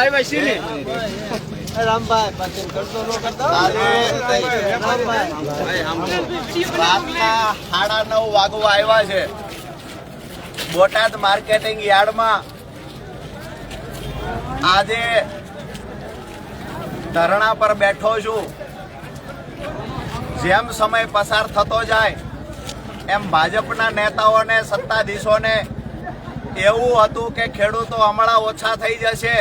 આવ્યા છીએ ને રામભાઈ પાછળ કરતો નો કરતો રાતના 9:30 વાગવા આવ્યા છે બોટાદ માર્કેટિંગ યાર્ડમાં આજે ધરણા પર બેઠો છું। જેમ સમય પસાર થતો જાય એમ ભાજપના નેતાઓને સત્તાધીશોને એવું હતું કે ખેડૂતો હમણાં ઓછા થઈ જશે,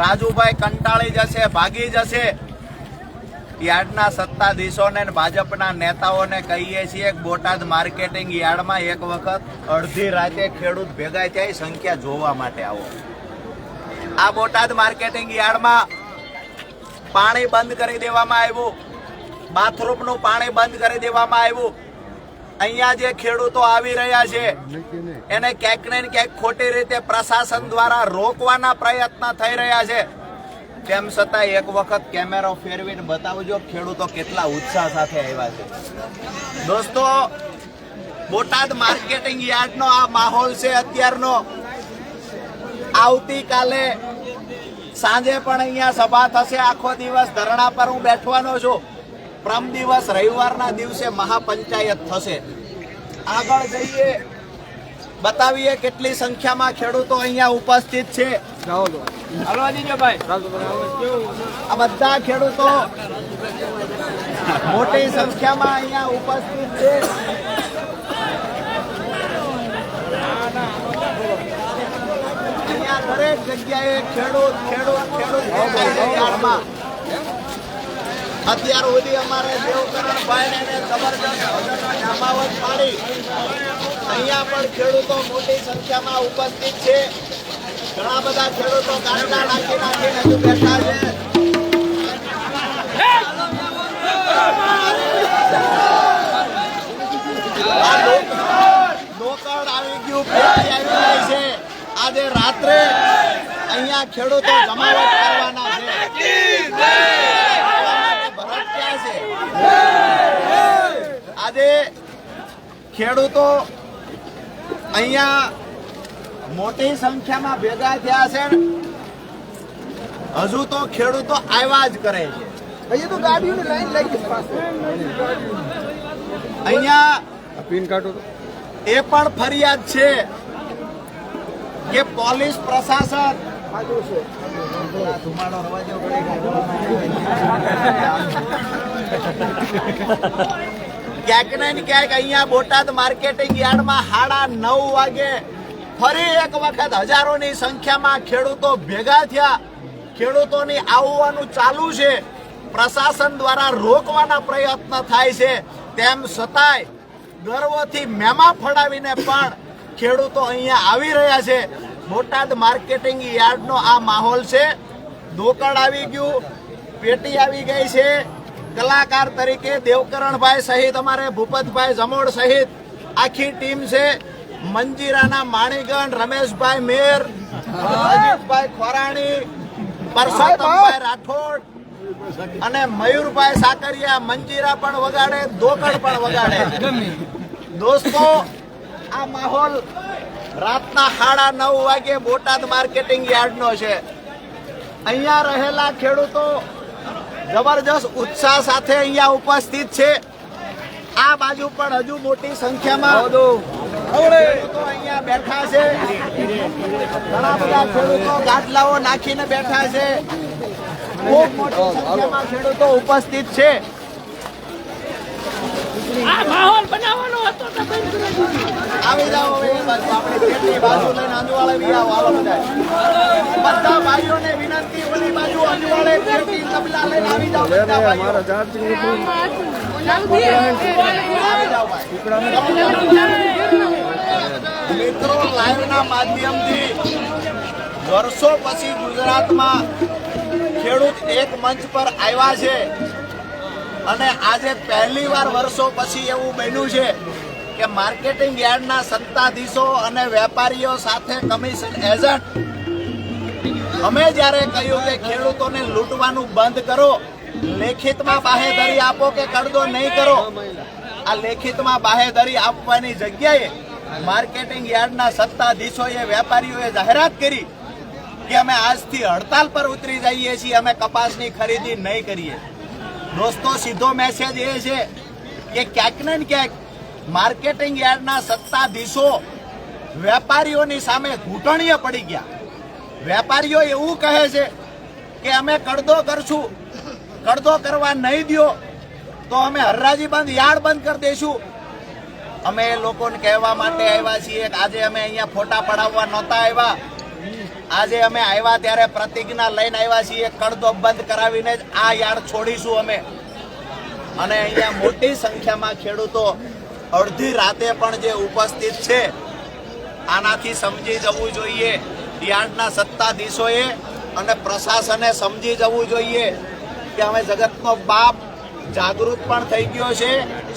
રાજુભાઈ કંટાળી જશે, ભાગી જશે। યાર્ડના સત્તાધીશોને ભાજપના નેતાઓને કહીએ છીએ કે બોટાદ માર્કેટિંગ યાર્ડમાં એક વખત અડધી રાતે ખેડૂત ભેગા થાય સંખ્યા જોવા માટે આવો। આ બોટાદ માર્કેટિંગ યાર્ડમાં પાણી બંધ કરી દેવામાં આવ્યું, બાથરૂમનું પાણી બંધ કરી દેવામાં આવ્યું। અહીંયા જે ખેડૂતો આવી રહ્યા છે એને ક્યાંક ને ક્યાંક ખોટી રીતે પ્રશાસન દ્વારા રોકવાના પ્રયત્ન થઈ રહ્યા છે। તેમ છતાં એક વખત કેમેરો ફેરવીને બતાવજો ખેડૂતો કેટલા ઉત્સાહ સાથે આવ્યા છે। દોસ્તો, બોટાદ માર્કેટિંગ યાર્ડનો આ માહોલ છે અત્યારનો। આવતીકાલે સાંજે પણ અહીંયા સભા થશે, આખો દિવસ ધરણા પર હું બેઠવાનો છું। પ્રમ દિવસ રવિવારના દિવસે મહાપંચાયત થશે। આગળ જઈએ, બતાવીએ કેટલી સંખ્યામાં ખેડૂતો અહીંયા ઉપસ્થિત છે। આ બધા ખેડૂતો મોટી સંખ્યામાં અહીંયા ઉપસ્થિત છે। અહીંયા દરેક જગ્યાએ ખેડૂત યાર્ડમાં અત્યાર સુધી અમારે દેવકરણભાઈ ને જબરજસ્ત જમાવટ પાડી અહીંયા પણ ખેડૂતો મોટી સંખ્યામાં ઉપસ્થિત છે। ઘણા બધા ખેડૂતો ગાંડા નાખીને હજુ બેઠા છે। નોકર આવી ગયું, પેટી આવી જાય છે। આજે રાત્રે અહીંયા ખેડૂતો જમાવટ કરવાના છે। આજે ખેડૂતો અહીંયા મોટી સંખ્યામાં ભેગા થયા છે। હજુ તો ખેડૂતો આવ્યા જ કરે છે। અહીંયા તો ગાડીઓની લાઈન લાગી છે। અહીંયા પિન કાર્ડ એ પણ ફરિયાદ છે કે પોલીસ પ્રશાસન ક્યાંક ને ક્યાંક અહીંયા બોટાદ માર્કેટિંગ યાર્ડમાં 9:30 વાગે ફરી એક વખત હજારોની સંખ્યામાં ખેડૂતો ભેગા થયા। ખેડૂતોની આવવાનું ચાલુ છે, પ્રશાસન દ્વારા રોકવાના પ્રયત્ન થાય છે। તેમ છતાંય ગર્વથી મેમા ફડાવીને પણ ખેડૂતો અહીંયા આવી રહ્યા છે। બોટાદ માર્કેટિંગ યાર્ડનો આ માહોલ છે। ધોકડ આવી ગયું, પેટી આવી ગઈ છે। કલાકાર તરીકે દેવકરણભાઈ સહિત અમારે ભૂપતભાઈ જમોડ સહિત આખી ટીમ છે। મંજીરાના માણીગણ રમેશભાઈ મેર, અજીતભાઈ ખોરાણી, પરસોત્તમભાઈ રાઠોડ અને મયુરભાઈ સાકરિયા મંજીરા પણ વગાડે, ધોકડ પણ વગાડે। દોસ્તો, આ માહોલ રાતના 9:30 વાગે બોટાદ માર્કેટિંગ યાર્ડનો છે। અહીંયા રહેલા ખેડૂતો જબરજસ્ત ઉત્સાહ સાથે અહીંયા ઉપસ્થિત છે। આ બાજુ પણ હજુ મોટી સંખ્યામાં ખેડૂતો અહીંયા બેઠા છે। ઘણા બધા ખેડૂતો ગાદલાઓ નાખીને બેઠા છે। ખૂબ મોટી સંખ્યામાં ખેડૂતો ઉપસ્થિત છે। આ માહોલ બનાવવાનો હતો તો આવી જાઓ, હવે એ બાજુ આપણે પેટની બાજુ લઈને અંજવાળે બી આવો, આવો બધા ભાઈઓને વિનંતી, ઓલી બાજુ અંજવાળે પેટી તબલા લઈને આવી જાઓ બધા ભાઈઓ। મિત્રો, લાઈવના માધ્યમથી વર્ષો પછી ગુજરાતમાં ખેડૂત એક મંચ પર આવ્યા છે અને આજે પહેલીવાર વર્ષો પછી એવું બન્યું છે કે માર્કેટિંગ યાર્ડના સત્તાધીશો અને વેપારીઓ સાથે કમિશન એજન્ટ અમે જ્યારે કહ્યું કે ખેડૂતોને લૂંટવાનું બંધ કરો, લેખિતમાં બાહેધરી આપો કે કડદો નહીં કરો, આ લેખિતમાં બાહેધરી આપવાની જગ્યાએ માર્કેટિંગ યાર્ડના સત્તાધીશોએ વેપારીઓએ જાહેરાત કરી કે અમે આજથી હડતાલ પર ઉતરી જઈએ છીએ, અમે કપાસની ખરીદી નહીં કરીએ. દોસ્તો, સીધો મેસેજ એ છે કે ક્યાંક ને ક્યાંક માર્કેટિંગ યાર્ડના સત્તાધીશો વેપારીઓની સામે ઘૂંટણીએ પડી ગયા. વેપારીઓ એવું કહે છે કે અમે કડદો કરશું, કડદો કરવા નહીં દો તો અમે હરાજી બંધ, યાર્ડ બંધ કરી દઈશું. અમે લોકોને કહેવા માટે આવ્યા છીએ કે આજે અમે અહીંયા ફોટા પડાવવા નહોતા આવ્યા. આજે અમે આવ્યા ત્યારે પ્રતિજ્ઞા લઈને આવ્યા છીએ, કડદો બંધ કરાવીને જ આ યાર્ડ છોડીશું અમે. અને અહીંયા મોટી સંખ્યામાં ખેડૂતો અડધી રાતે પણ જે ઉપસ્થિત છે, આનાથી સમજી જવું જોઈએ યાર્ડના સત્તાધીશોએ અને પ્રશાસને સમજી જવું જોઈએ કે અમે જગતનો બાપ જાગૃત પણ થઈ ગયો છે,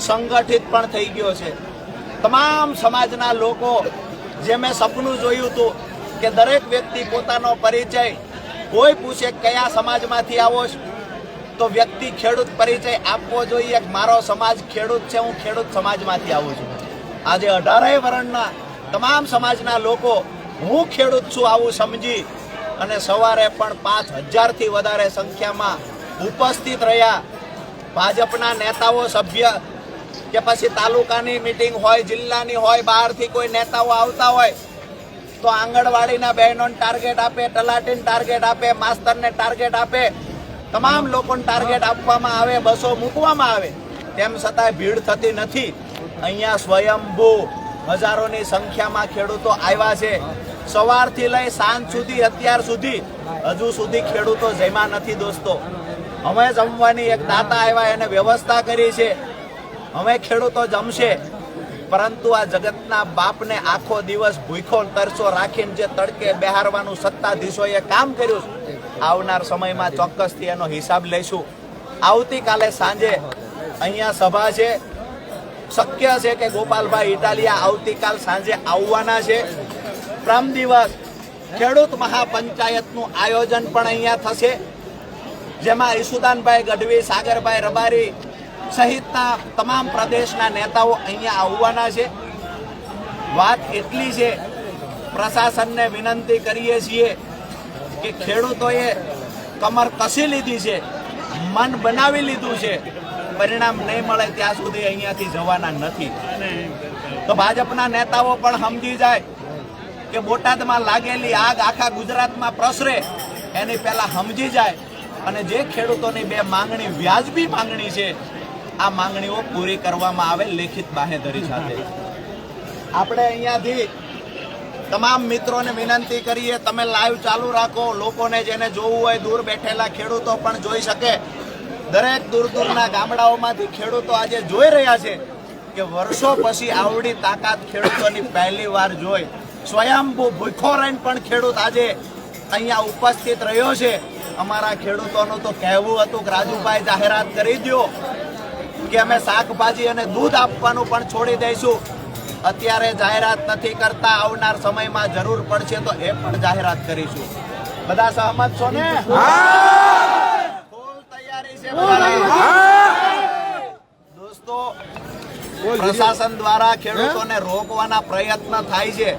સંગઠિત પણ થઈ ગયો છે. તમામ સમાજના લોકો, જે મેં સપનું જોયું હતું કે દરેક વ્યક્તિ પોતાનો પરિચય, કોઈ પૂછે કયા સમાજમાંથી આવો છો તો વ્યક્તિ ખેડૂત પરિચય આપવો જોઈએ. મારો સમાજ ખેડૂત છે, હું ખેડૂત સમાજમાંથી આવું છું. આજે 18 વર્ણના તમામ સમાજના લોકો હું ખેડૂત છું આવું સમજી અને સવારે પણ 5000થી વધારે સંખ્યામાં ઉપસ્થિત રહ્યા. ભાજપના નેતાઓ, સભ્ય કે પછી તાલુકાની મીટિંગ હોય, જિલ્લાની હોય, બહારથી કોઈ નેતાઓ આવતા હોય તો આંગણવાડીના બહેનોને ટાર્ગેટ આપે, તલાટીને ટાર્ગેટ આપે, માસ્તરને ટાર્ગેટ આપે, તમામ લોકોને ટાર્ગેટ આપવામાં આવે, બસો મૂકવામાં આવે. તેમ છતાંય ભીડ થતી નથી. અહીંયા સ્વયંભૂ હજારોની સંખ્યામાં ખેડૂતો આવ્યા છે. સવારથી લઈ સાંજ સુધી, અત્યાર સુધી હજુ સુધી ખેડૂતો જમ્યા નથી. દોસ્તો, અમે જમવાની એક દાતા આવ્યા, એને વ્યવસ્થા કરી છે. અમે ખેડૂતો જમશે, પરંતુ આ જગતના બાપને આખો દિવસ ભૂખો તરસો રાખીને જે તડકે બેહારવાનું સત્તાધીશોએ કામ કર્યું, આવનાર સમયમાં ચોક્કસથી એનો હિસાબ લઈશું. આવતીકાલે સાંજે અહીંયા સભા છે. શક્ય છે કે ગોપાલભાઈ ઇટાલિયા આવતીકાલ સાંજે આવવાના છે. પ્રમ દિવસ ખેડૂત મહાપંચાયતનું આયોજન પણ અહીંયા થશે, જેમાં ઈસુદાનભાઈ ગઢવી, સાગરભાઈ રબારી સહિતના તમામ પ્રદેશના નેતાઓ અહીંયા આવવાના છે. વાત એટલી છે, પ્રશાસનને વિનંતી કરીએ છીએ કે ખેડૂતોએ કમર કસી લીધી છે, મન બનાવી લીધું છે, પરિણામ નહીં મળે ત્યાં સુધી અહીંયાથી જવાના નથી. તો ભાજપના નેતાઓ પણ સમજી જાય કે બોટાદમાં લાગેલી આગ આખા ગુજરાતમાં પ્રસરે એની પહેલા સમજી જાય અને જે ખેડૂતોની બે માંગણી, વ્યાજબી માંગણી છે, આ માંગણીઓ પૂરી કરવામાં આવે લેખિત બાહેધરી સાથે. આપણે અહીંયાથી તમામ મિત્રોને વિનંતી કરીએ, તમે લાઈવ ચાલુ રાખો. લોકોને જેને જોવું હોય, દૂર બેઠેલા ખેડૂતો પણ જોઈ શકે. દરેક દૂર દૂરના ગામડાઓમાંથી ખેડૂતો આજે જોઈ રહ્યા છે કે વર્ષો પછી આવડી તાકાત ખેડૂતોની પહેલી વાર જોઈ. સ્વયંભૂ ભૂખો રહીને પણ ખેડૂત આજે અહીંયા ઉપસ્થિત રહ્યો છે. અમારા ખેડૂતોનું તો કહેવું હતું કે રાજુભાઈ જાહેરાત કરી દો કે અમે શાકભાજી અને દૂધ આપવાનું પણ છોડી દઈશું. અત્યારે જાહેરાત નથી કરતા, આવનાર સમયમાં જરૂર પડશે તો એ પણ જાહેરાત કરીશું. બધા સહમત છો ને? ફૂલ તૈયારી છે દોસ્તો. પ્રશાસન દ્વારા ખેડૂતોને રોકવાના પ્રયત્ન થાય છે,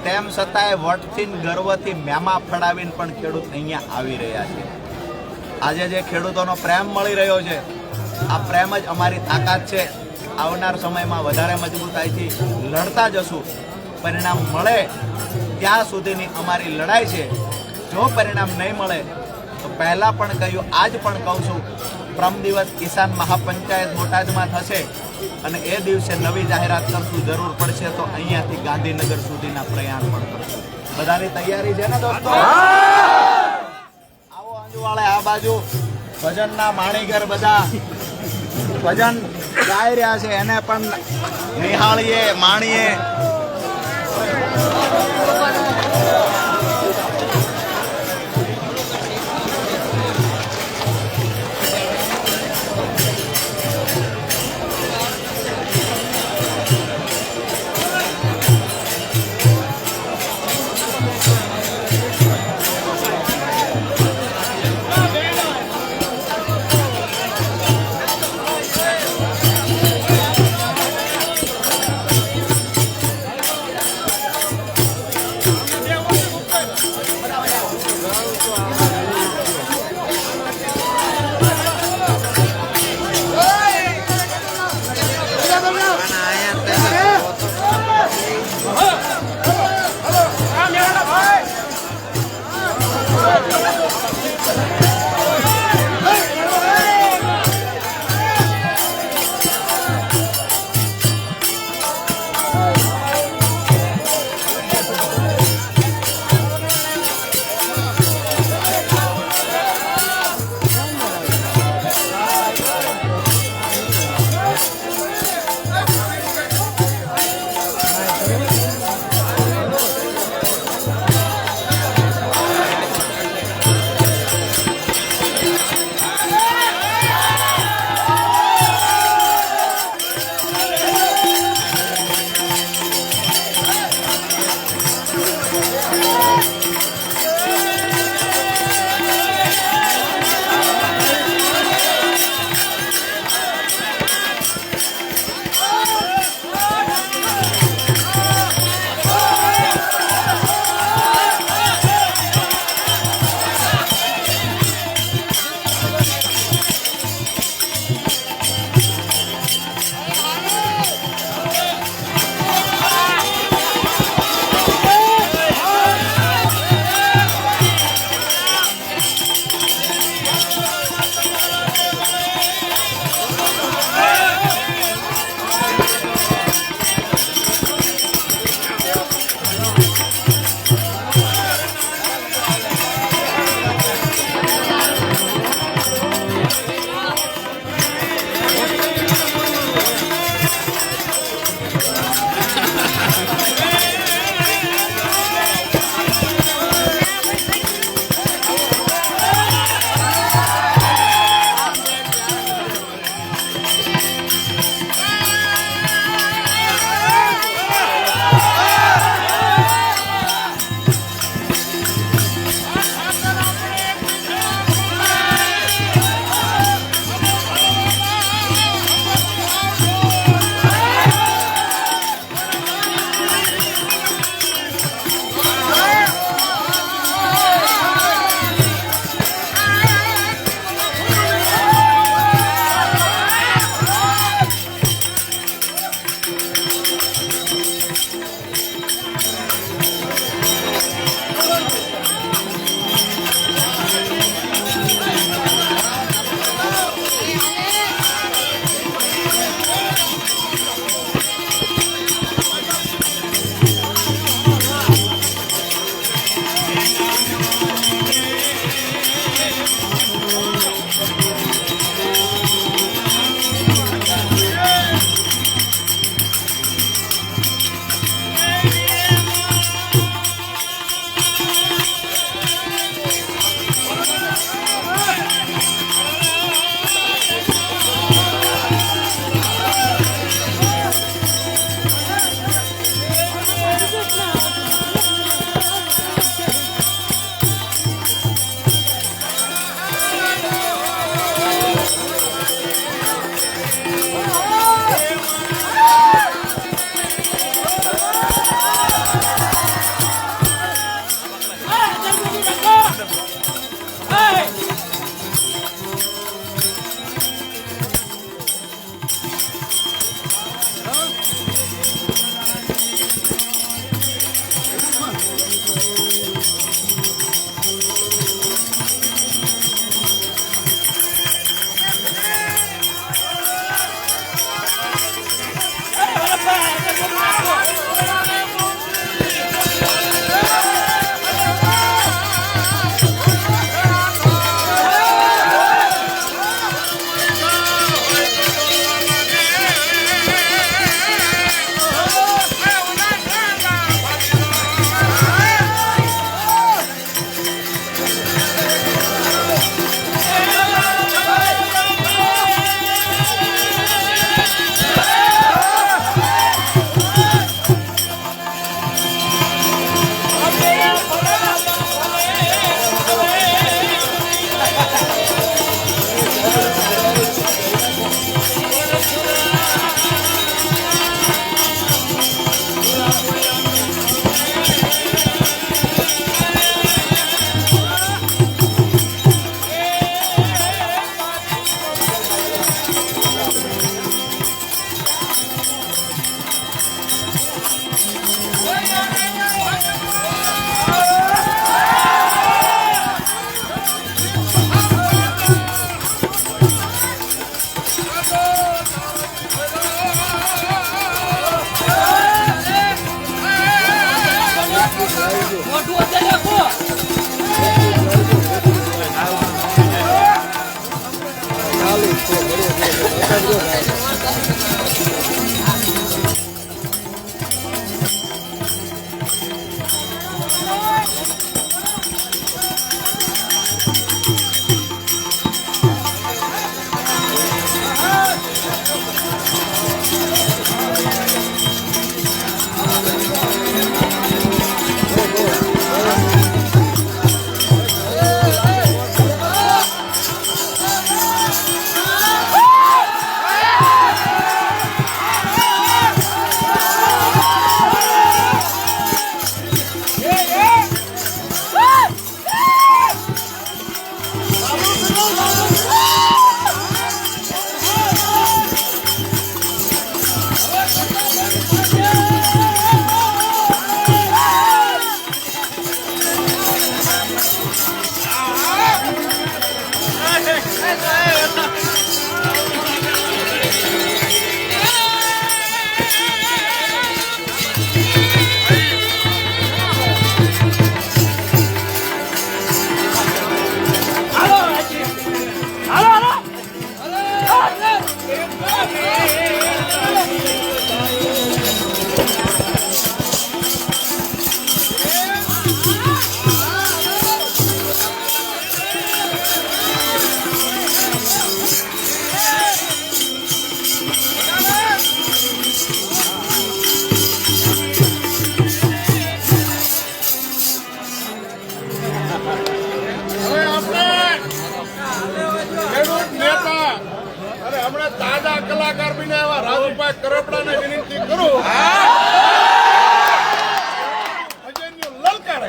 તેમ છતાંય વટથી ગર્વથી મેમા ફડાવીને પણ ખેડૂત અહીંયા આવી રહ્યા છે. આજે જે ખેડૂતોનો પ્રેમ મળી રહ્યો છે, આ પ્રેમ જ અમારી તાકાત છે. આવનાર સમયમાં વધારે મજબૂતાઈથી લડતા જશું. પરિણામ મળે ત્યાં સુધીની અમારી લડાઈ છે. જો પરિણામ નહીં મળે તો પહેલા પણ કહ્યું, આજ પણ કહું છું, પ્રમ દિવસ કિસાન મહાપંચાયત બોટાદમાં થશે અને એ દિવસે નવી જાહેરાત કરશું. જરૂર પડશે તો અહીંયાથી ગાંધીનગર સુધીના પ્રયાણ પણ કરશું. બધાની તૈયારી છે ને દોસ્તો? આવો અંજવાળે આ બાજુ ભજનના માણીગર બધા ભજન ગાઈ રહ્યા છે, એને પણ નિહાળીએ, માણીએ. કલાકાર બન્યા એવા રાજુભાઈ કરપડાને વિનંતી કરું ભજનનો લલકારે.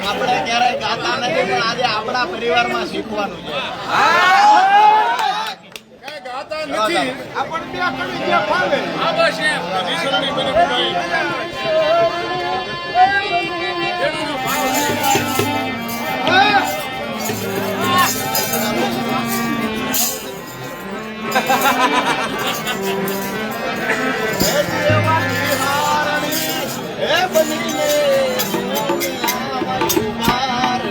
આપણે ક્યારેય ગાતા નથી પણ આજે આપણા પરિવારમાં શીખવાનું છે. કઈ ગાતા નથી આપણને બે કડી જે ફાવે. આ બસ એમ નિસરણી બની બનાવી. એનો ભાવ હે દેવાની હારણી, હે બનીને દુનિયામાં ઉભાર.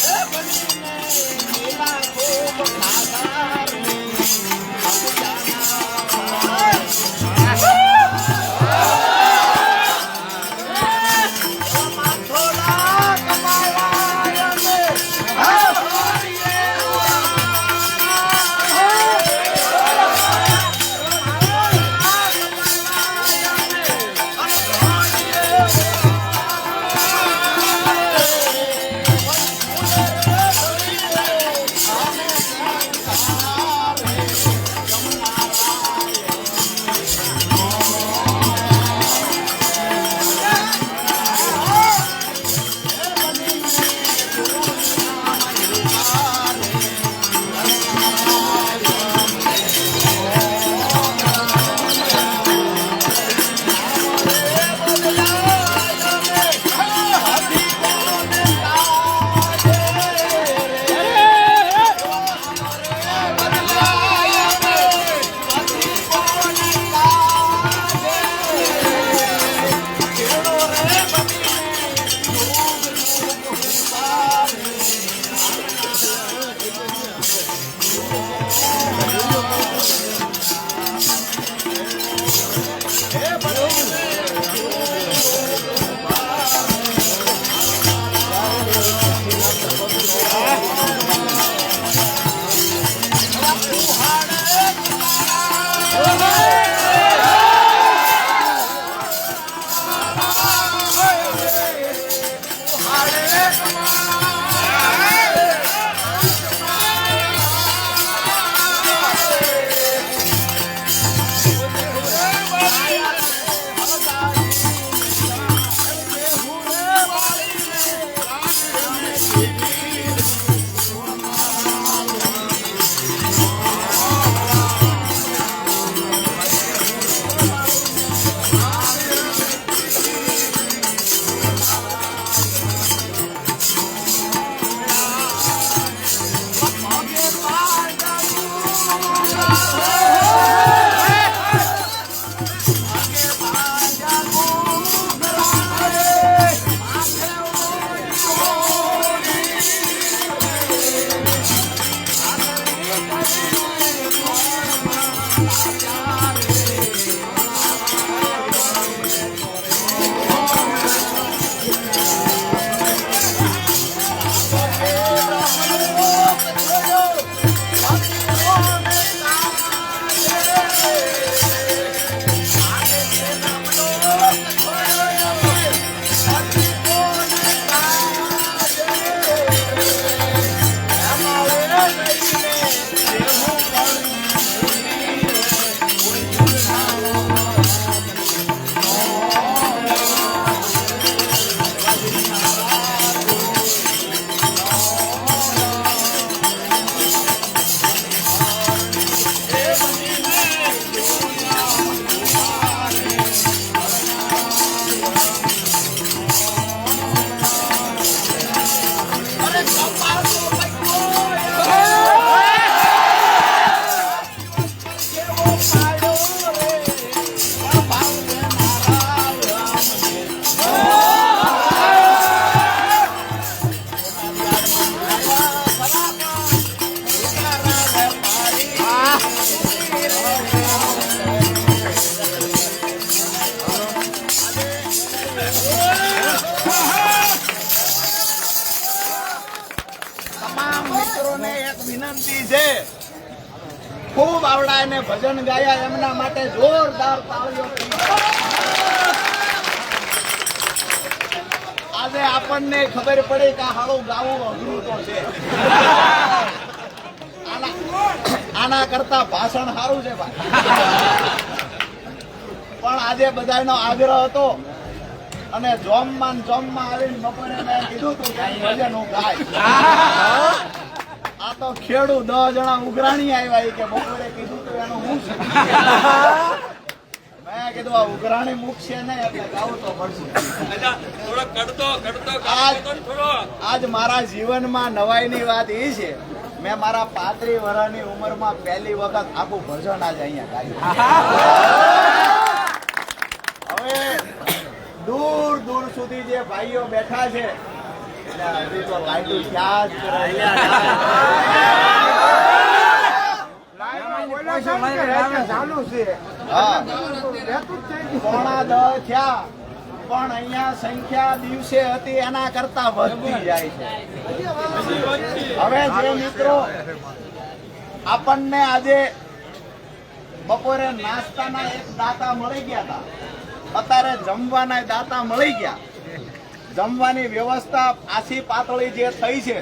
હે બનીને લીલા ખૂબ ખાધાર. થોડા કમાયા ને ખૂબ આવડા એને ભજન ગાયા, એમના માટે જોરદાર તાળીઓ. આજે આપણને ખબર પડે કે આ હાળું ગાવું અઘરું તો છે. આના કરતા ભાષણ સારું છે ભાઈ. પણ આજે બધાનો આગ્રહ હતો અને જોમમાં આવીને બપોરે મેં કીધું તું કે ભજન હું ગાય. આ તો ખેડૂત 10 જણા ઉઘરાણી આવ્યા કે બપોરે કીધું તું એનું હું છે. મેં કીધું આ ઉઘરાણી મૂકશે ને એટલે ગાવું તો પડશે. આજ મારા જીવનમાં નવાઈની વાત એ છે, મેં મારા 35 વર્ષની ઉંમરમાં પહેલી વખત આખું ભજન આજ અહીંયા ગાયું. હવે દૂર દૂર સુધી જે ભાઈઓ બેઠા છે હજી તો લાઈટું ક્યાં જ ચાલુ છે. પોણા 10 થયા પણ અહીંયા સંખ્યા દિવસે હતી એના કરતા વધતી જાય છે. હવે જે મિત્રો આપણને આજે બપોરે નાસ્તાના એક દાતા મળી ગયા હતા, અત્યારે જમવાના દાતા મળી ગયા. જમવાની વ્યવસ્થા આછી પાતળી જે થઈ છે,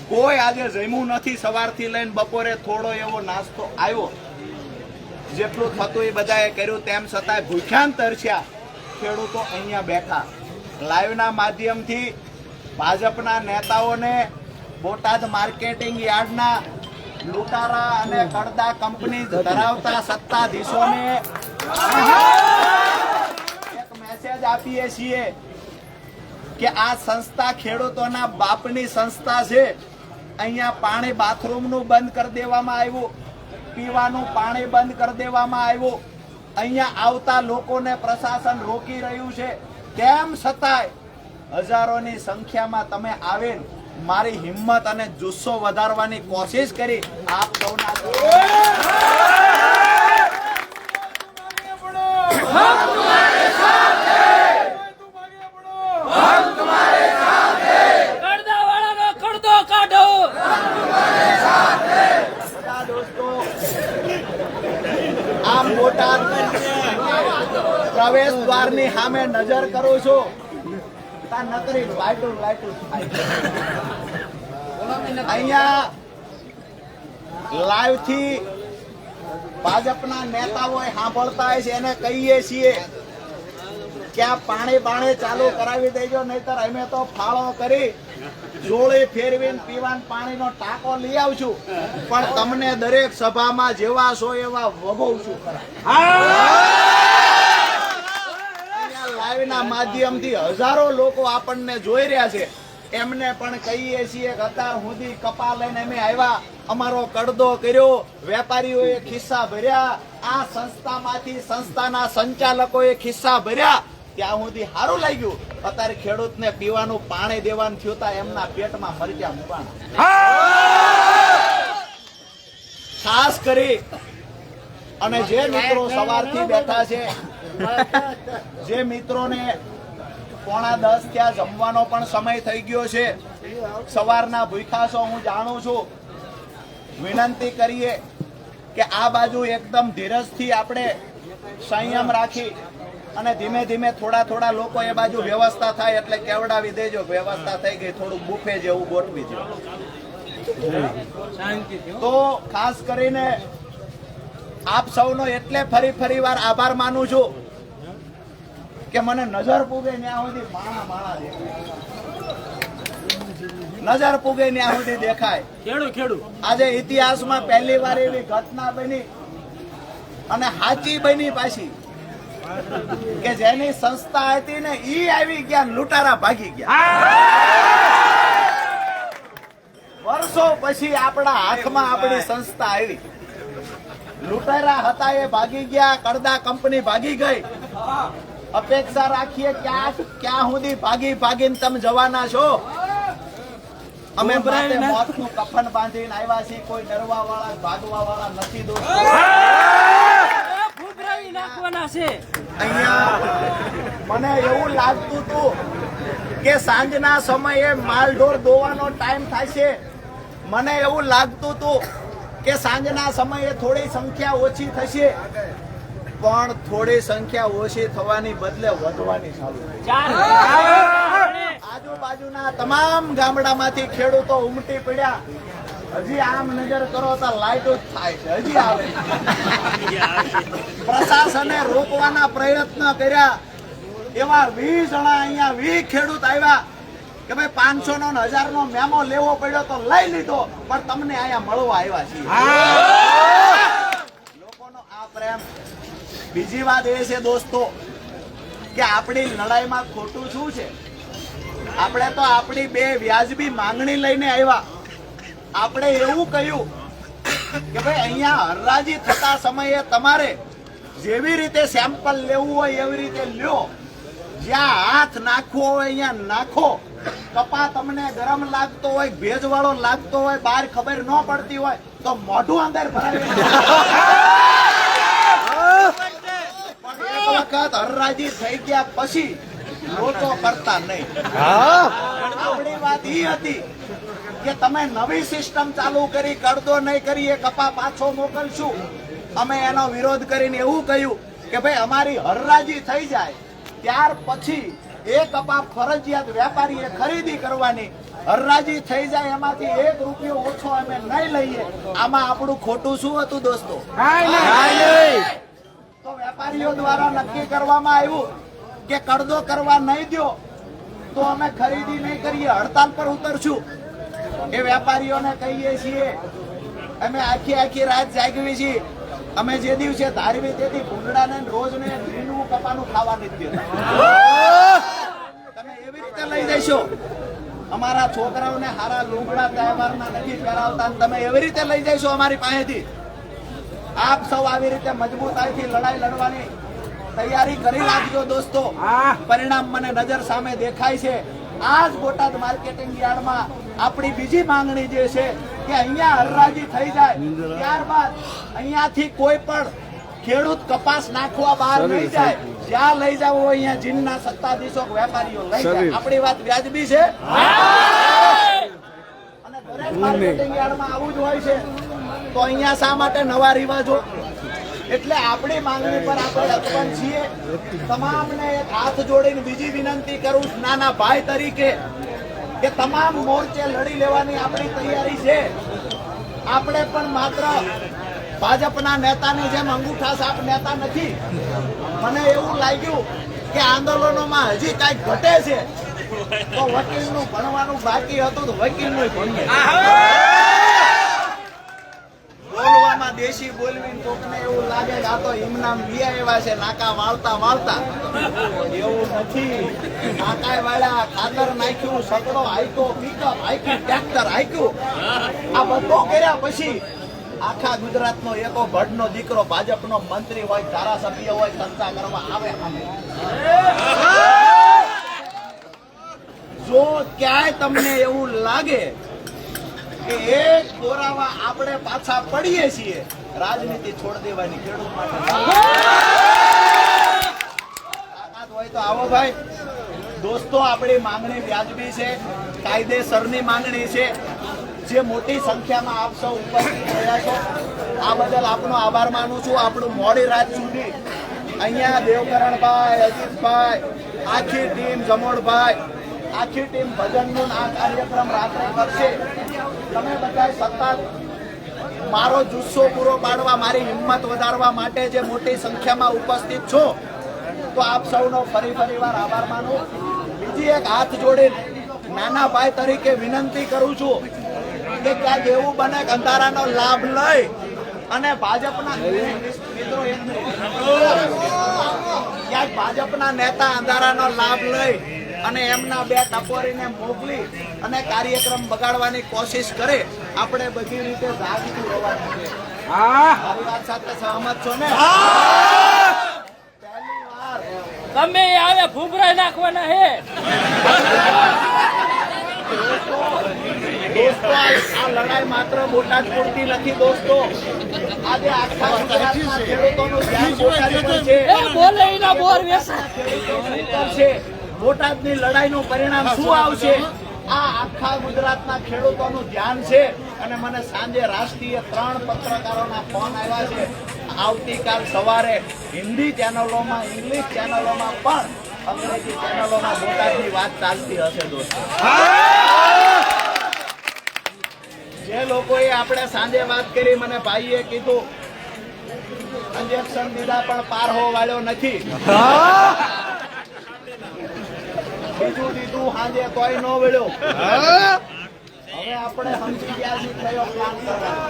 કોઈ આજે જમ્યું નથી. સવારથી લઈને બપોરે થોડો એવો નાસ્તો આવ્યો, જેટલું થતું એ બધાએ કર્યું. તેમ છતાંય ભૂખ્યાન તરસ્યા ખેડૂતો અહીંયા બેઠા. લાઈવના માધ્યમથી ભાજપના નેતાઓને બોટાદ માર્કેટિંગ યાર્ડના લૂંટારા અને કડદા કંપની ધરાવતા સત્તાધીશોને એક મેસેજ આપીએ છીએ કે આ સંસ્થા ખેડૂતોના બાપની સંસ્થા છે. અહીંયા પાણી બાથરૂમનું બંધ કરી દેવામાં આવ્યું, પીવાનું પાણી બંધ કરી દેવામાં આવ્યું. અહીંયા આવતા લોકોને પ્રશાસન રોકી રહ્યું છે. તેમ છતાંય હજારોની સંખ્યામાં તમે આવીને મારી હિંમત અને જુસ્સો વધારવાની કોશિશ કરી. આપ સૌના આમ બોટાદ પ્રવેશ દ્વારની સામે નજર કરું છું, નકરી લાઈટું અહીંયા લાઈવ થી ભાજપના નેતાઓ સાંભળતા હોય છે. એને કહીએ છીએ કે આ પાણી બાણે ચાલુ કરાવી દેજો, નહીતર અમે તો ફાળો કરી જોળી ફેરવીને પીવાન પાણીનો ટાંકો લઈ આવશું, પણ તમને દરેક સભામાં જેવા છો એવા વગોવશું ખરા. લાઈવના માધ્યમથી હજારો લોકો આપણને જોઈ રહ્યા છે. એમને પણ કહીએ છીએ કે અત્યાર સુધી કપા લઈને અમે આવ્યા, અમારો કડદો કર્યો, વેપારીઓએ ખિસ્સા ભર્યા, આ સંસ્થામાંથી સંસ્થાના સંચાલકોએ ખિસ્સા ભર્યા, ત્યાં સુધી સારું લાગ્યું. અત્યારે ખેડૂતને પીવાનું પાણી દેવાનું થયું તા એમના પેટમાં મરચા મૂકવાના. ખાસ કરી અને જે મિત્રો સવારથી બેઠા છે, જે મિત્રોને પોણા 10 ત્યાં જમવાનો પણ સમય થઈ ગયો છે, સવારના ભૂખ્યા છો હું જાણું છું. વિનંતી કરીએ કે આ બાજુ એકદમ ધીરજથી આપણે સંયમ રાખી અને ધીમે ધીમે થોડા લોકો એ બાજુ વ્યવસ્થા થાય એટલે કેવડાવી દેજો. વ્યવસ્થા થઈ ગઈ, થોડું બુફે જેવું ગોઠવી દો. તો ખાસ કરીને આપ સૌનો એટલે ફરી વાર આભાર માનું છું કે મને નજર પૂગે ત્યાં સુધી માણા દેખાય, નજર પૂગે ત્યાં સુધી દેખાય. આજે ઇતિહાસમાં પહેલી વાર એવી ઘટના બની અને સાચી બની પાછી કે જેની સંસ્થા હતી ને ઈ આવી ગયા, લૂંટારા ભાગી ગયા. વર્ષો પછી આપણા હાથમાં આપણી સંસ્થા આવી. લૂંટારા હતા એ ભાગી ગયા, કડદા કંપની ભાગી ગઈ. અપેક્ષા રાખીએ ક્યાં સુધી ભાગીને તમે જવાના છો. અમે મોતનું કફન બાંધીને આવ્યા છીએ, કોઈ ડરવા વાળા ભાગવા વાળા નથી દોસ્તો. અહીંયા મને એવું લાગતું હતું કે સાંજના સમયે માલઢોર દોવાનો ટાઈમ થાય છે. મને એવું લાગતું હતું કે સાંજના સમયે થોડી સંખ્યા ઓછી થશે, પણ થોડી સંખ્યા ઓછી થવાની બદલે વધવાની ચાલુ થઈ. આજુબાજુના તમામ ગામડામાંથી ખેડૂતો ઉમટી પડ્યા. હજી આમ નજર કરો તો લાઈટો જ થાય છે, હજી આવે. પ્રશાસને રોકવાના પ્રયત્ન કર્યા. એવા 20 જણા અહીંયા 20 ખેડૂત આવ્યા કે ભાઈ 500 નો ને 1000 નો મેમો લેવો પડ્યો તો લઈ લીધો, પણ તમને અહીંયા મળવા આવ્યા છીએ. લોકોનો આ પ્રેમ. બીજી વાત એ છે દોસ્તો કે આપણી લડાઈમાં ખોટું શું છે? આપણે તો આપણી બે વ્યાજબી માંગણી લઈને આવ્યા. આપણે એવું કહ્યું કે ભાઈ અહીંયા હરાજી થતા સમયે તમારે જેવી રીતે સેમ્પલ લેવું હોય એવી રીતે લ્યો, જ્યાં હાથ નાખવો હોય અહીંયા નાખો. કપા તમને ગરમ લાગતો હોય, ભેજવાળો લાગતો હોય, બહાર ખબર ન પડતી હોય તો મોઢું અંદર ભરાવી. એક વખત હરાજી થઈ ગયા પછી લોકો કરતા નહીં. આપણી વાત ઈ હતી કે તમે નવી સિસ્ટમ ચાલુ કરી, કરદો નહીં કરી, એ કપા પાછો મોકલશું. અમે એનો વિરોધ કરીને એવું કહ્યું કે ભાઈ અમારી હરાજી થઈ જાય ત્યાર પછી એ કપા ફરજિયાત વેપારીએ ખરીદી કરવાની. હરાજી થઈ જાય એમાંથી 1 રૂપિયો ઓછો અમે નહીં લઈએ. આમાં આપણું ખોટું શું હતું દોસ્તો? તો વેપારીઓ દ્વારા નક્કી કરવામાં આવ્યું કે કરદો કરવા નહીં દો તો અમે ખરીદી નહીં કરીએ, હડતાલ પર ઉતરશું. એ વેપારીઓને કહીએ છીએ અમે આખી રાત જાગવી છીએ. અમે જે દિવસે ધારવી તેથી ભૂંગળાને રોજને લીલું કપાનું ખાવા નથી દેતા. તમે એવી રીતે લઈ જશો. અમારા છોકરાઓને હારા લુગડા તહેવારના નથી પહેરાવતા, તમે એવી રીતે લઈ જશો અમારી પાસેથી. આપ સૌ આવી રીતે મજબૂતાઈથી લડાઈ લડવાની તૈયારી કરી રાખજો દોસ્તો. પરિણામ મને નજર સામે દેખાય છે. આજ બોટાદ માર્કેટિંગ યાર્ડમાં આપણી બીજી માંગણી જે છે કે અહીંયા હરાજી થઈ જાય ત્યારબાદ અહીંયાથી કોઈ પણ ખેડૂત કપાસ નાખવા બહાર નહીં જાય. જ્યાં લઈ જવું હોય અહીંયા જીનના સત્તાધીશો વેપારીઓ લઈ જાય. આપણી વાત વ્યાજબી છે અને દરેક માર્કેટિંગ યાર્ડમાં આવું જ હોય છે. તો અહીંયા શા માટે નવા રિવાજો? એટલે આપણી માંગણી પર આપણે અકબંધ છીએ. તમામને એક હાથ જોડીને બીજી વિનંતી કરું નાના ભાઈ તરીકે કે તમામ મોરચે લડી લેવાની આપણી તૈયારી છે. આપણે પણ માત્ર ભાજપના નેતાની જેમ અંગૂઠા છાપ નેતા નથી. મને એવું લાગ્યું કે આંદોલનોમાં હજી કાંઈક ઘટે છે તો વકીલનું ભણવાનું બાકી હતું તો વકીલનું ભણીએ. બોલવામાં દેશી બોલવીને કોકને એવું લાગે કે આ તો ઇમનામ વિયા એવા છે નાકા વાળતા. એવું નથી. નાકાય વાળા, ખાતર નાખ્યું, સકડો હાઈકો, પિકઅપ હાઈકી, ટ્રેક્ટર હાઈક્યું. આ બધું કર્યા પછી આખા ગુજરાતનો એકો ભડનો દીકરો ભાજપનો મંત્રી હોય, ધારાસભ્ય હોય, ચર્ચા કરવા આવે. જો ક્યાંય તમને એવું લાગે કે એક દોરાવા આપણે પાછા પડીએ છીએ, રાજનીતિ છોડી દેવાની ખેડૂત માટે તાકાત હોય તો આવો ભાઈ. દોસ્તો આપણી માંગણી વ્યાજબી છે, કાયદેસરની માંગણી છે. જે મોટી સંખ્યામાં આપ સૌ ઉપસ્થિત રહ્યા છો આ બદલ આપનો આભાર માનું છું. આપણું મોડી રાત સુધી અહીંયા દેવકરણભાઈ, અજીતભાઈ, આખી ટીમ, જમોડભાઈ, આખી ટીમ ભજનનું આ કાર્યક્રમ રાત્રે કરશે. તમે બધા સતત મારો જુસ્સો પૂરો પાડવા, મારી હિંમત વધારવા માટે જે મોટી સંખ્યામાં ઉપસ્થિત છો તો આપ સૌનો ફરી વાર આભાર માનું. બીજી એક હાથ જોડીને નાના ભાઈ તરીકે વિનંતી કરું છું કે ક્યાંક એવું બને કે અંધારાનો લાભ લઈ અને ભાજપના મિત્રો ક્યાંક ભાજપના નેતા અંધારાનો લાભ લઈ અને એમના 2 ટપોરીને મોકલી અને કાર્યક્રમ બગાડવાની કોશિશ કરે. આપણે બધી રીતે જાગતું રહેવાનું છે. મારી વાત સાથે સહમત છો ને? પહેલી વાર ગમે એ આવે ભૂભરા નાખવાના હે. દોસ્તો આ લડાઈ માત્ર બોટાદ પૂરતી નથી દોસ્તો. આજે આખા ગુજરાતના ખેડૂતોનું ધ્યાન બોટાદ પર છે. એ બોલે એના બોર વેસા. બોટાદની લડાઈનું પરિણામ શું આવશે આ આખા ગુજરાતના ખેડૂતોનું ધ્યાન છે અને મને સાંજે રાષ્ટ્રીય 3 પત્રકારોના ફોન આવ્યા છે. આવતીકાલ સવારે હિન્દી ચેનલોમાં, ઇંગ્લિશ ચેનલોમાં પણ અંગ્રેજી ચેનલોમાં બોટાદની વાત ચાલતી હશે દોસ્તો. જે લોકોએ આપણે સાંજે વાત કરી, મને ભાઈએ કીધું ઇન્જેક્શન દીધા પણ પારહો વાળ્યો નથી. બીજું દીધું સાંજે તોય ન વળ્યો. હવે આપણે સમજી ગયા છીએ કયો પ્લાન કરવાનો.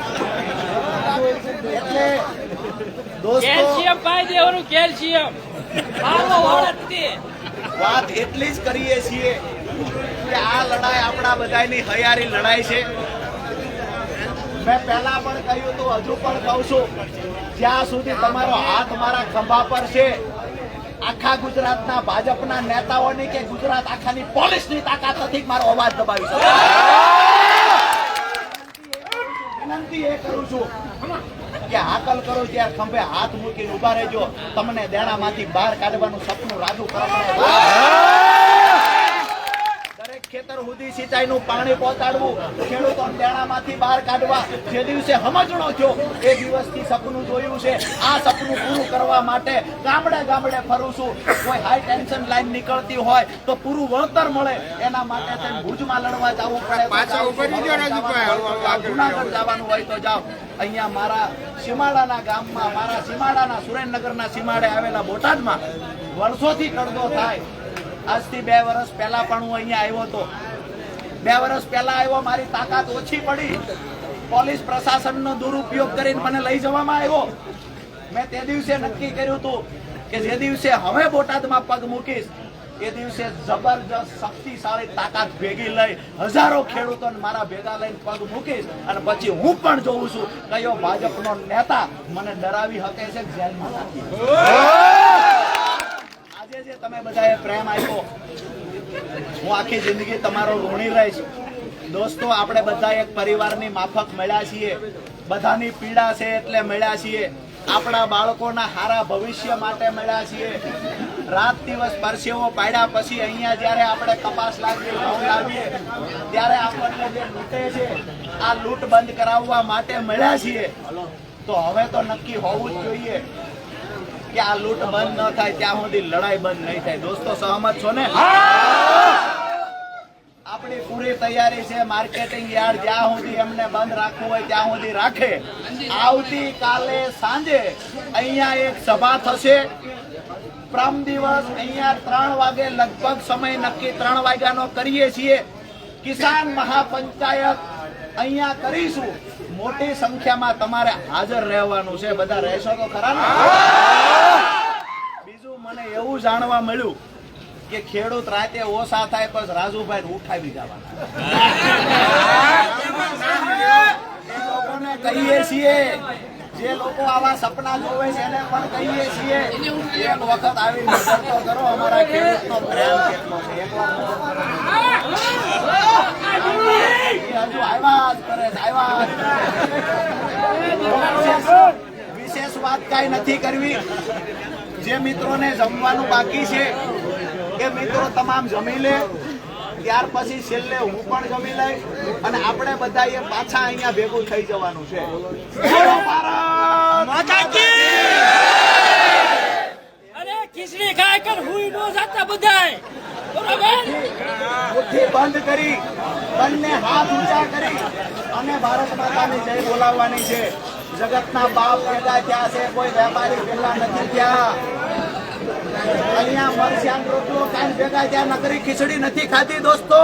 એટલે દોસ્તો કેલ્શિયમ પાઈ દેવાનું, કેલ્શિયમ વાત એટલી જ કરીએ છીએ કે આ લડાઈ આપણા બધાની હયારી લડાઈ છે. મેં પહેલા પણ કહ્યું હતું, હજુ પણ કહું છું, જ્યાં સુધી તમારો હાથ મારા ખંભા પર છે, આખા ગુજરાતના ભાજપના નેતાઓની કે ગુજરાત આખાની પોલીસની તાકાત નથી મારો અવાજ દબાવી શકે. વિનંતી એ કરું છું કે હાકલ કરો ત્યારે ખંભે હાથ મૂકીને ઉભા રહેજો. તમને દેણામાંથી બહાર કાઢવાનું સપનું રાજુ કરવાનું. દરેક ખેતર સુધી સિંચાઈનું પાણી પહોંચાડવું, ખેડૂતોને દેણામાંથી બહાર કાઢવા. જે દિવસે સમજણો થયો એ દિવસથી સપનું જોયું છે. આ સપનું પૂરું કરવા માટે ગામડે ગામડે ફરું છું. કોઈ હાઈ ટેન્શન લાઈન નીકળતી હોય તો પૂરું વળતર મળે એના માટે થઈને ભુજમાં લડવા જવું પડે. જુનાગઢ જવાનું હોય તો જાઓ. અહીંયા મારા સીમાડાના ગામમાં, મારા સીમાડાના સુરેન્દ્રનગરના સીમાડે આવેલા બોટાદમાં વર્ષોથી કડદો થાય. આજથી 2 વર્ષ પહેલા પણ હું અહીંયા આવ્યો હતો. 2 વર્ષ પહેલા આવ્યો, મારી તાકાત ઓછી પડી. પોલીસ પ્રશાસનનો દુરુપયોગ કરીને મને લઈ જવામાં આવ્યો. મેં તે દિવસે નક્કી કર્યું હતું કે જે દિવસે હવે બોટાદમાં પગ મૂકીશ એ દિવસે જબરજસ્ત શક્તિશાળી તાકાત ભેગી લઈ હજારો ખેડૂતોને મારા ભેગા લઈને પગ મૂકીશ અને પછી હું પણ જોઉં છું કયો ભાજપનો નેતા મને ડરાવી શકે છે જેલમાં નાખી. આજે જે તમે બધાએ પ્રેમ આપ્યો, હું આખી જિંદગી તમારો ઋણી રહીશ. દોસ્તો, આપણે બધા એક પરિવારની માફક મળ્યા છીએ. બધાની પીડા છે એટલે મળ્યા છીએ. આપણા બાળકોના સારા ભવિષ્ય માટે મળ્યા છીએ. રાત દિવસ પરસેવો પાડ્યા પછી અહીંયા જ્યારે આપણે કપાસ લાવીએ, ઘઉં લાવીએ ત્યારે આપણને જે લૂંટે છે આ લૂંટ બંધ કરાવવા માટે મળ્યા છીએ. તો હવે તો નક્કી હોવું જ જોઈએ કે આ લૂંટ બંધ ન થાય ત્યાં સુધી લડાઈ બંધ નહીં થાય. દોસ્તો, સહમત છો ને? આપણી પૂરી તૈયારી છે. માર્કેટિંગ યાર્ડ જ્યાં સુધી એમને બંધ રાખવું હોય ત્યાં સુધી રાખે. આવતીકાલે સાંજે અહીંયા એક સભા થશે. પ્રમ દિવસ અહીંયા 3 વાગે લગભગ સમય નક્કી 3 વાગ્યાનો કરીએ છીએ. કિસાન મહાપંચાયત અહીંયા કરીશું. મોટી સંખ્યામાં તમારે હાજર રહેવાનું છે. બધા રહેશો તો ખરા ને? બીજું મને એવું જાણવા મળ્યું કે ખેડૂત રાતે ઓછા થાય પછી રાજુભાઈ ઉઠાવી જવાના. એ લોકોને કહીએ છીએ, જે લોકો આવા સપના જોવે છે એને પણ કહીએ છીએ એક વખત આવી નજર તો કરો અમારા ખેડૂતનો પ્રેમ કેટલો છે. એકવાર હજુ આવ્યા જ કરે, આવ્યા જ કરે. વિશેષ વાત કાંઈ નથી કરવી. જે મિત્રોને જમવાનું બાકી છે એ મિત્રો તમામ જમી લે. ત્યાર પછી છેલ્લે હું પણ જમી લઈ અને આપણે બધા પાછા અહીંયા ભેગું થઈ જવાનું છે. અરે ખીચડી ખાય કર હુઈ નો જાતા બધાય. બરોબર? મુઠ્ઠી બંધ કરી, બંને હાથ ઊંચા કરી અને ભારત માતાની જય બોલાવવાની છે. જગતના બાપ પેદા થયા છે, કોઈ વેપારી પેલા નથી થયા. અહીંયા મરચાં રોટલો કાંઈ ભેગા ત્યાં નકરી ખીચડી નથી ખાધી દોસ્તો.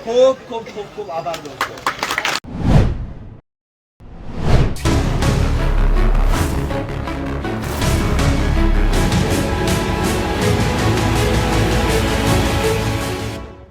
ખૂબ ખૂબ ખૂબ ખૂબ આભાર દોસ્તો.